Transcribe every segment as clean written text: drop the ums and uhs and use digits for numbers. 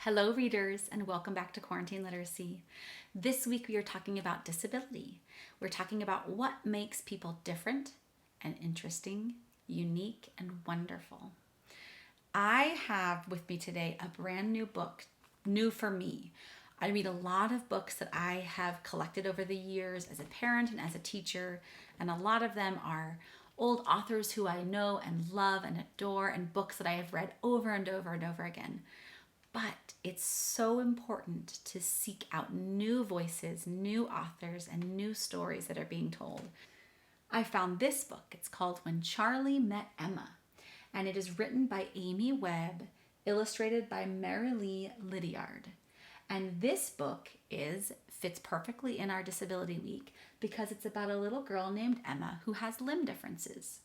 Hello, readers, and welcome back to Quarantine Literacy. This week we are talking about disability. We're talking about what makes people different and interesting, unique, and wonderful. I have with me today a brand new book, new for me. I read a lot of books that I have collected over the years as a parent and as a teacher, and a lot of them are old authors who I know and love and adore, and books that I have read over and over and over again. But it's so important to seek out new voices, new authors, and new stories that are being told. I found this book. It's called When Charley Met Emma, and it is written by Amy Webb, illustrated by Marilee Lydiard. And this book fits perfectly in our Disability Week because it's about a little girl named Emma who has limb differences.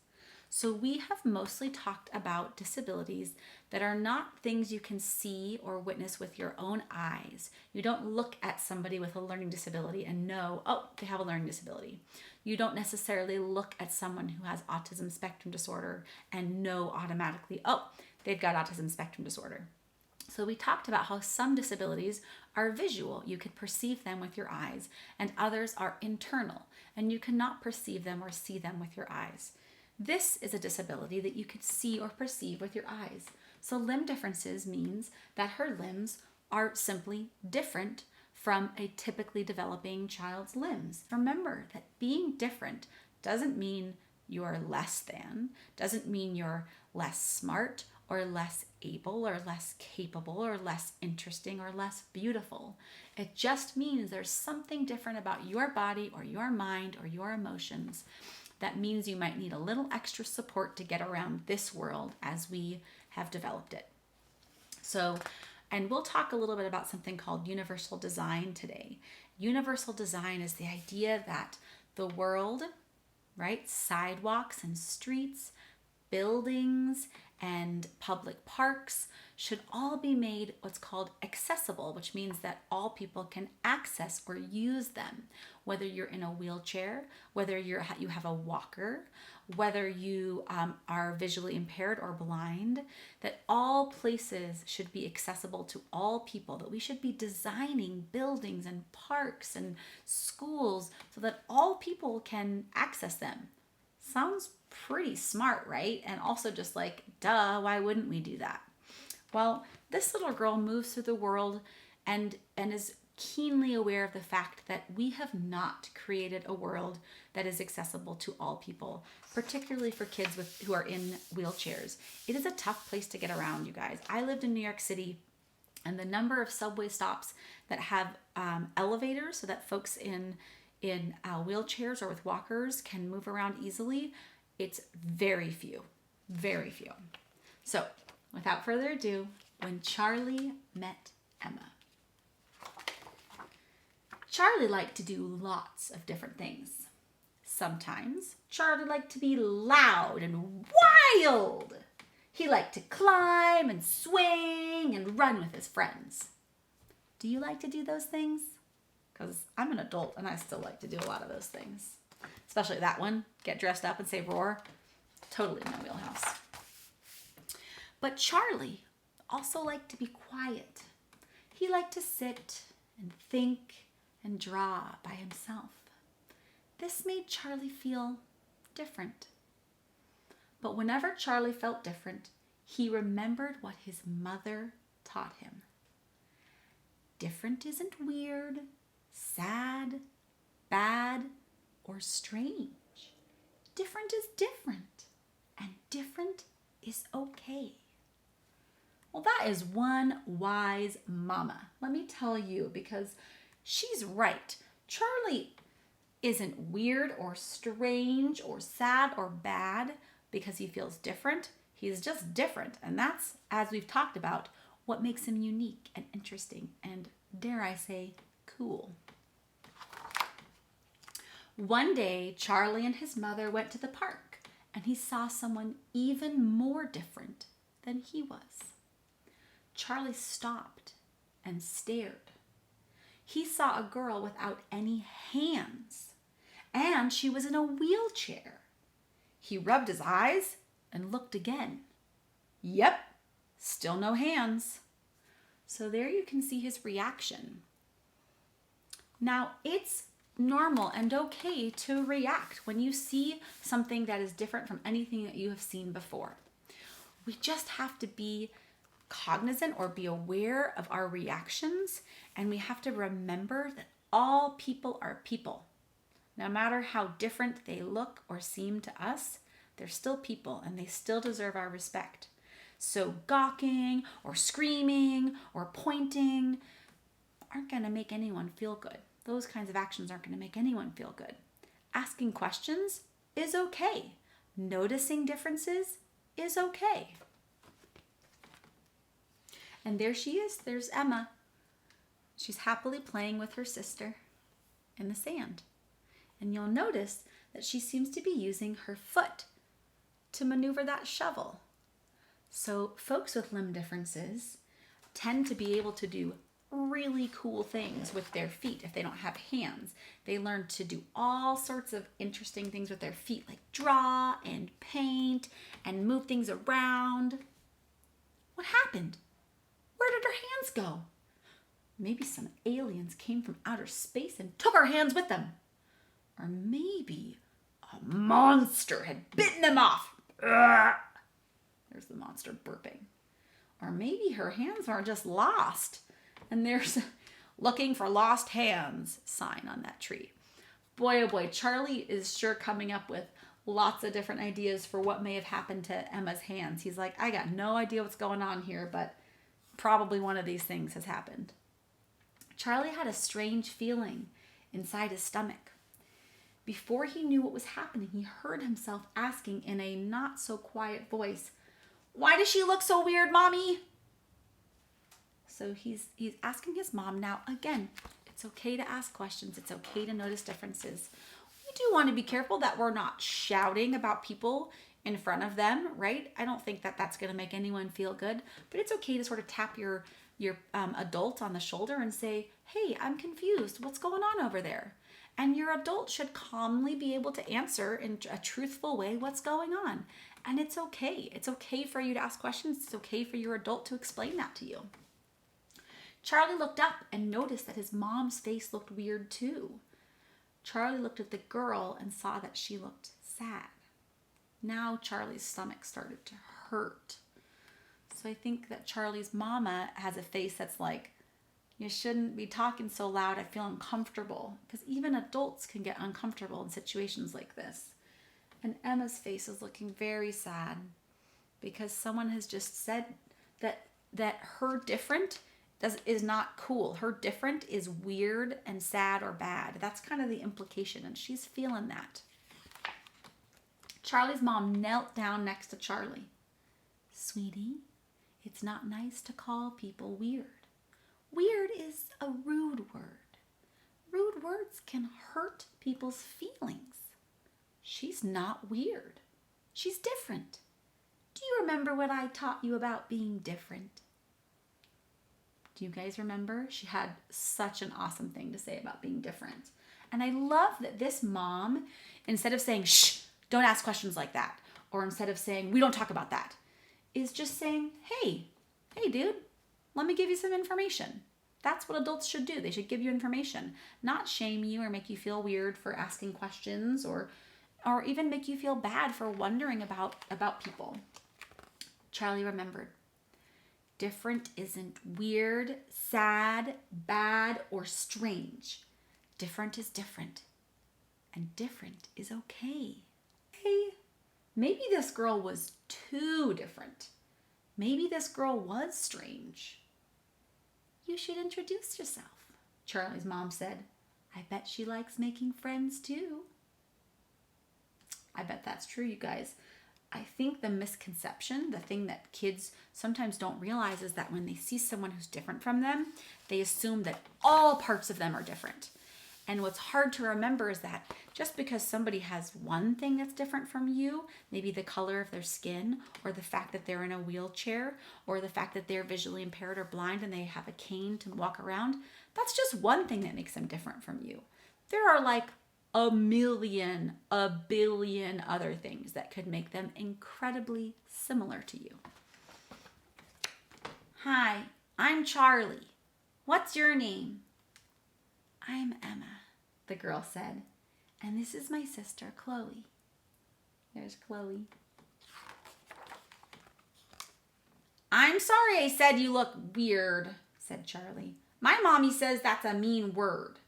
So we have mostly talked about disabilities that are not things you can see or witness with your own eyes. You don't look at somebody with a learning disability and know, oh, they have a learning disability. You don't necessarily look at someone who has autism spectrum disorder and know automatically, oh, they've got autism spectrum disorder. So we talked about how some disabilities are visual. You could perceive them with your eyes, and others are internal, and you cannot perceive them or see them with your eyes. This is a disability that you could see or perceive with your eyes. So limb differences means that her limbs are simply different from a typically developing child's limbs. Remember that being different doesn't mean you're less than, doesn't mean you're less smart or less able or less capable or less interesting or less beautiful. It just means there's something different about your body or your mind or your emotions that means you might need a little extra support to get around this world as we have developed it. So, and we'll talk a little bit about something called universal design today. Universal design is the idea that the world, right, sidewalks and streets, buildings and public parks should all be made what's called accessible, which means that all people can access or use them, whether you're in a wheelchair, whether you have a walker, whether you are visually impaired or blind, that all places should be accessible to all people, that we should be designing buildings and parks and schools so that all people can access them. Sounds pretty smart, right? And also just like, duh, why wouldn't we do that? Well, this little girl moves through the world and is keenly aware of the fact that we have not created a world that is accessible to all people, particularly for kids who are in wheelchairs. It is a tough place to get around, you guys. I lived in New York City, and the number of subway stops that have elevators so that folks in wheelchairs or with walkers can move around easily, it's very few, very few. So without further ado, When Charley Met Emma. Charley liked to do lots of different things. Sometimes Charley liked to be loud and wild. He liked to climb and swing and run with his friends. Do you like to do those things? Because I'm an adult and I still like to do a lot of those things. Especially that one, get dressed up and say roar. Totally in my wheelhouse. But Charley also liked to be quiet. He liked to sit and think and draw by himself. This made Charley feel different. But whenever Charley felt different, he remembered what his mother taught him. Different isn't weird, sad, bad, or strange. Different is different, and different is okay. Well, that is one wise mama, let me tell you, because she's right. Charley isn't weird or strange or sad or bad because he feels different. He's just different, and that's, as we've talked about, what makes him unique and interesting and, dare I say, cool. One day, Charley and his mother went to the park, and he saw someone even more different than he was. Charley stopped and stared. He saw a girl without any hands, and she was in a wheelchair. He rubbed his eyes and looked again. Yep, still no hands. So there you can see his reaction. Now, it's normal and okay to react when you see something that is different from anything that you have seen before. We just have to be cognizant or be aware of our reactions, and we have to remember that all people are people. No matter how different they look or seem to us, they're still people and they still deserve our respect. So gawking or screaming or pointing aren't going to make anyone feel good. Those kinds of actions aren't going to make anyone feel good. Asking questions is okay. Noticing differences is okay. And there she is. There's Emma. She's happily playing with her sister in the sand. And you'll notice that she seems to be using her foot to maneuver that shovel. So folks with limb differences tend to be able to do really cool things with their feet if they don't have hands. They learn to do all sorts of interesting things with their feet, like draw and paint and move things around. What happened? Where did her hands go? Maybe some aliens came from outer space and took her hands with them. Or maybe a monster had bitten them off. Ugh. There's the monster burping. Or maybe her hands are just lost. And there's looking for lost hands sign on that tree. Boy, oh boy, Charley is sure coming up with lots of different ideas for what may have happened to Emma's hands. He's like, I got no idea what's going on here, but probably one of these things has happened. Charley had a strange feeling inside his stomach. Before he knew what was happening, he heard himself asking in a not so quiet voice, "Why does she look so weird, Mommy?" So he's asking his mom now. Again, it's okay to ask questions. It's okay to notice differences. We do want to be careful that we're not shouting about people in front of them, right? I don't think that that's going to make anyone feel good, but it's okay to sort of tap your adult on the shoulder and say, "Hey, I'm confused. What's going on over there?" And your adult should calmly be able to answer in a truthful way what's going on. And it's okay. It's okay for you to ask questions. It's okay for your adult to explain that to you. Charley looked up and noticed that his mom's face looked weird too. Charley looked at the girl and saw that she looked sad. Now Charley's stomach started to hurt. So I think that Charley's mama has a face that's like, "You shouldn't be talking so loud. I feel uncomfortable." Because even adults can get uncomfortable in situations like this. And Emma's face is looking very sad because someone has just said that her different is not cool. Her different is weird and sad or bad. That's kind of the implication, and she's feeling that. Charley's mom knelt down next to Charley. "Sweetie, it's not nice to call people weird. Weird is a rude word. Rude words can hurt people's feelings. She's not weird. She's different. Do you remember what I taught you about being different?" Do you guys remember? She had such an awesome thing to say about being different. And I love that this mom, instead of saying, "Shh, don't ask questions like that," or instead of saying, "We don't talk about that," is just saying, hey dude, let me give you some information. That's what adults should do. They should give you information, not shame you or make you feel weird for asking questions or even make you feel bad for wondering about people. Charley remembered. Different isn't weird, sad, bad, or strange. Different is different. And different is okay. Hey, maybe this girl was too different. Maybe this girl was strange. "You should introduce yourself," Charley's mom said. "I bet she likes making friends too." I bet that's true, you guys. I think the misconception, the thing that kids sometimes don't realize, is that when they see someone who's different from them, they assume that all parts of them are different. And what's hard to remember is that just because somebody has one thing that's different from you, maybe the color of their skin, or the fact that they're in a wheelchair, or the fact that they're visually impaired or blind and they have a cane to walk around, that's just one thing that makes them different from you. There are like a million, a billion other things that could make them incredibly similar to you. "Hi, I'm Charley. What's your name? I'm Emma, the girl said. And this is my sister, Chloe. There's Chloe. I'm sorry I said you look weird, said Charley. My mommy says that's a mean word.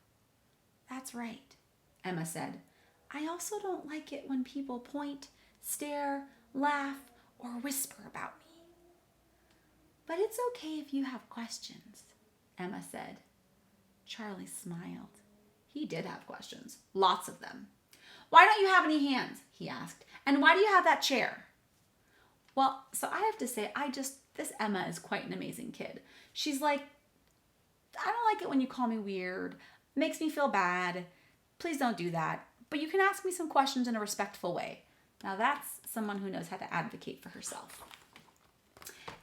That's right, Emma said. I also don't like it when people point, stare, laugh, or whisper about me. But it's okay if you have questions, Emma said. Charley smiled. He did have questions, lots of them. Why don't you have any hands? He asked. And why do you have that chair? Well, so I have to say, this Emma is quite an amazing kid. She's like, I don't like it when you call me weird. It makes me feel bad. Please don't do that. But you can ask me some questions in a respectful way. Now that's someone who knows how to advocate for herself.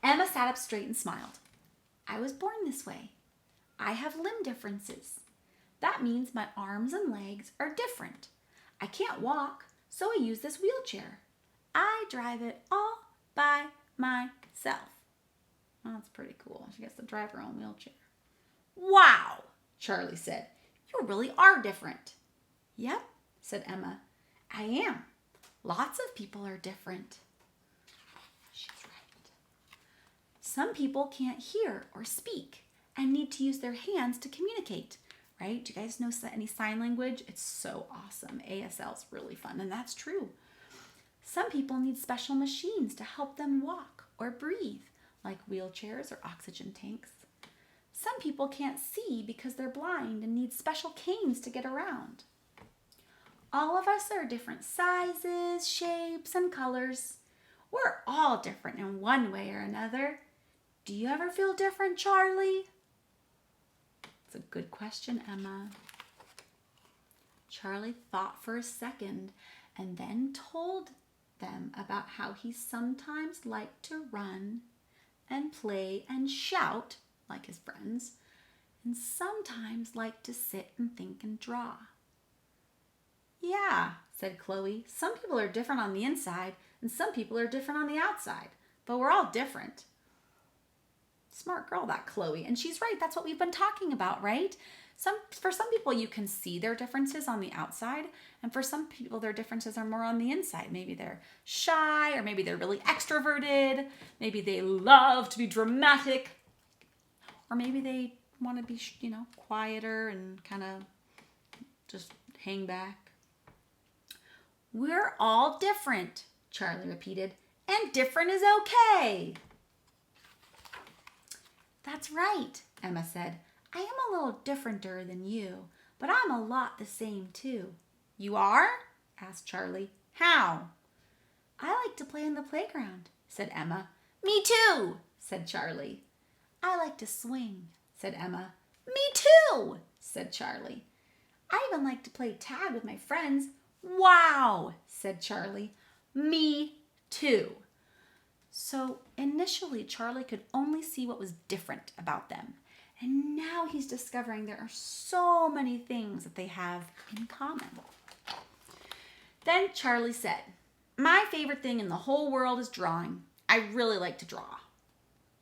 Emma sat up straight and smiled. I was born this way. I have limb differences. That means my arms and legs are different. I can't walk, so I use this wheelchair. I drive it all by myself. Well, that's pretty cool. She gets to drive her own wheelchair. Wow, Charley said. You really are different. Yep, said Emma. I am. Lots of people are different. She's right. Some people can't hear or speak and need to use their hands to communicate, right? Do you guys know any sign language? It's so awesome. ASL's really fun, and that's true. Some people need special machines to help them walk or breathe, like wheelchairs or oxygen tanks. Some people can't see because they're blind and need special canes to get around. All of us are different sizes, shapes, and colors. We're all different in one way or another. Do you ever feel different, Charley? It's a good question, Emma. Charley thought for a second and then told them about how he sometimes liked to run and play and shout like his friends, and sometimes liked to sit and think and draw. Yeah, said Chloe. Some people are different on the inside and some people are different on the outside, but we're all different. Smart girl, that Chloe. And she's right. That's what we've been talking about, right? For some people, you can see their differences on the outside. And for some people, their differences are more on the inside. Maybe they're shy, or maybe they're really extroverted. Maybe they love to be dramatic. Or maybe they want to be, quieter and kind of just hang back. We're all different, Charley repeated. And different is okay. That's right, Emma said. I am a little differenter than you, but I'm a lot the same too. You are? Asked Charley. How? I like to play in the playground, said Emma. Me too, said Charley. I like to swing, said Emma. Me too, said Charley. I even like to play tag with my friends. Wow, said Charley. Me too. So initially, Charley could only see what was different about them. And now he's discovering there are so many things that they have in common. Then Charley said, my favorite thing in the whole world is drawing. I really like to draw.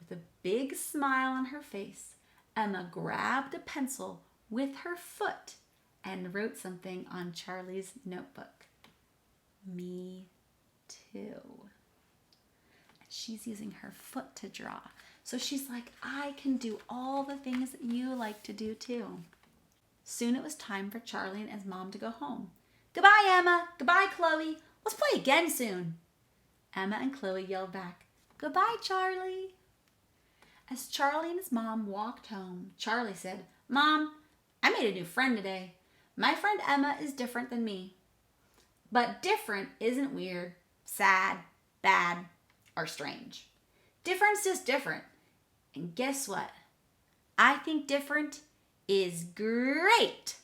With a big smile on her face, Emma grabbed a pencil with her foot and wrote something on Charley's notebook. Me too. She's using her foot to draw. So she's like, I can do all the things that you like to do too. Soon it was time for Charley and his mom to go home. Goodbye, Emma. Goodbye, Chloe. Let's play again soon. Emma and Chloe yelled back, Goodbye, Charley. As Charley and his mom walked home, Charley said, Mom, I made a new friend today. My friend Emma is different than me. But different isn't weird, sad, bad, or strange. Different's just different. And guess what? I think different is great.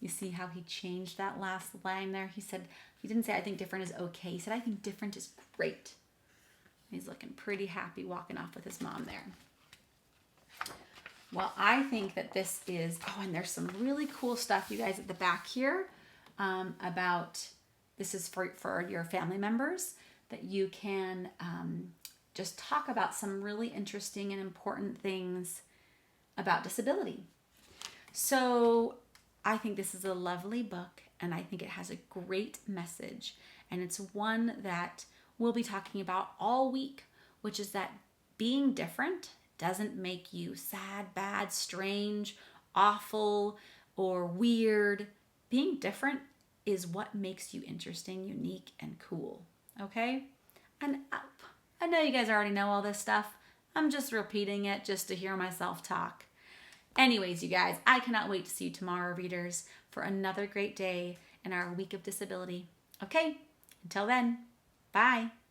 You see how he changed that last line there? He didn't say I think different is okay. He said I think different is great. He's looking pretty happy walking off with his mom there. Well, I think that this is, and there's some really cool stuff, you guys, at the back here about, this is for your family members, that you can just talk about some really interesting and important things about disability. So I think this is a lovely book, and I think it has a great message, and it's one that we'll be talking about all week, which is that being different doesn't make you sad, bad, strange, awful, or weird. Being different is what makes you interesting, unique, and cool. Okay? And I know you guys already know all this stuff. I'm just repeating it just to hear myself talk. Anyways, you guys, I cannot wait to see you tomorrow, readers, for another great day in our week of disability. Okay? Until then, bye.